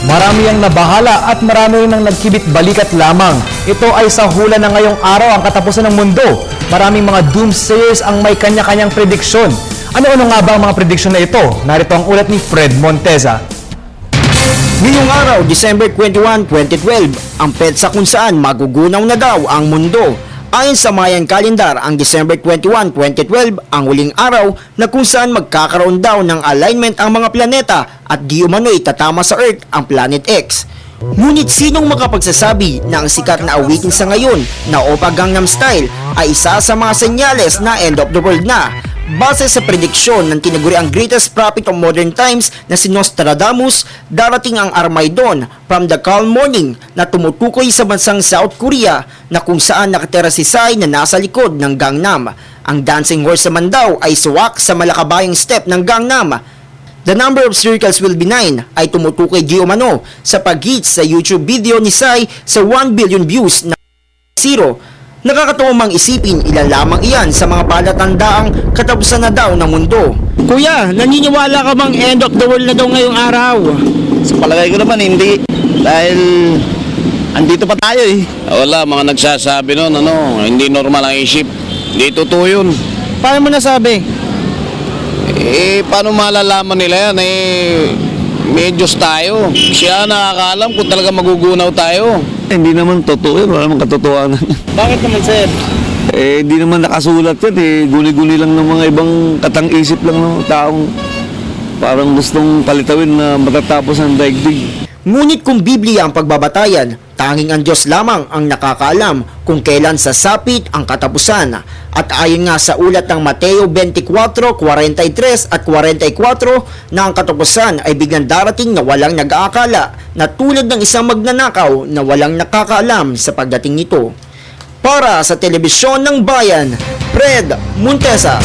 Marami ang nabahala at marami rin ang nagkibit balikat lamang. Ito ay sa hula na ngayong araw ang katapusan ng mundo. Maraming mga doomsayers ang may kanya-kanyang prediksyon. Ano-ano nga ba ang mga prediksyon na ito? Narito ang ulat ni Fred Monteza. Ngayong araw, December 21, 2012, ang petsa kung saan magugunaw na daw ang mundo. Ayon sa Mayan Calendar, ang December 21, 2012 ang huling araw na kung saan magkakaroon daw ng alignment ang mga planeta at di umano'y tatama sa Earth ang Planet X. Ngunit sinong makapagsasabi na ang sikat na awitin sa ngayon na Oppa Gangnam Style ay isa sa mga senyales na end of the world na? Base sa prediksyon ng tinaguriang greatest prophet of modern times na si Nostradamus, darating ang Armageddon from the calm morning na tumutukoy sa bansang South Korea na kung saan nakatira si Psy na nasa likod ng Gangnam. Ang dancing horse naman daw ay suwak sa malakabayang step ng Gangnam. The number of circles will be 9 ay tumutukoy di umano sa pag-hit sa YouTube video ni Psy sa 1 billion views na 0. Nakakatuwang mang isipin ilan lamang iyan sa mga palatandaang katapusan na daw ng mundo. Kuya, naniniwala ka bang end of the world na daw ngayong araw? Sa palagay ko naman hindi, dahil andito pa tayo eh. Wala, mga nagsasabi nun, hindi normal ang isip. Hindi totoo yun. Paano mo nasabi? Paano malalaman nila yan? May Diyos tayo. Siya nakakaalam kung talaga magugunaw tayo. Hindi naman totoo yun, wala naman katotohanan. Bakit naman, sir? Hindi naman nakasulat yan guni-guni lang ng mga ibang katang-isip lang ng taong parang gustong palitawin na matatapos ang daigdig. Ngunit kung Biblia ang pagbabatayan, tanging ang Diyos lamang ang nakakaalam kung kailan sasapit ang katapusan. At ayon nga sa ulat ng Mateo 24:43 at 44 na ang katapusan ay biglang darating na walang nag-aakala na tulad ng isang magnanakaw na walang nakakaalam sa pagdating nito. Para sa Telebisyon ng Bayan, Fred Monteza.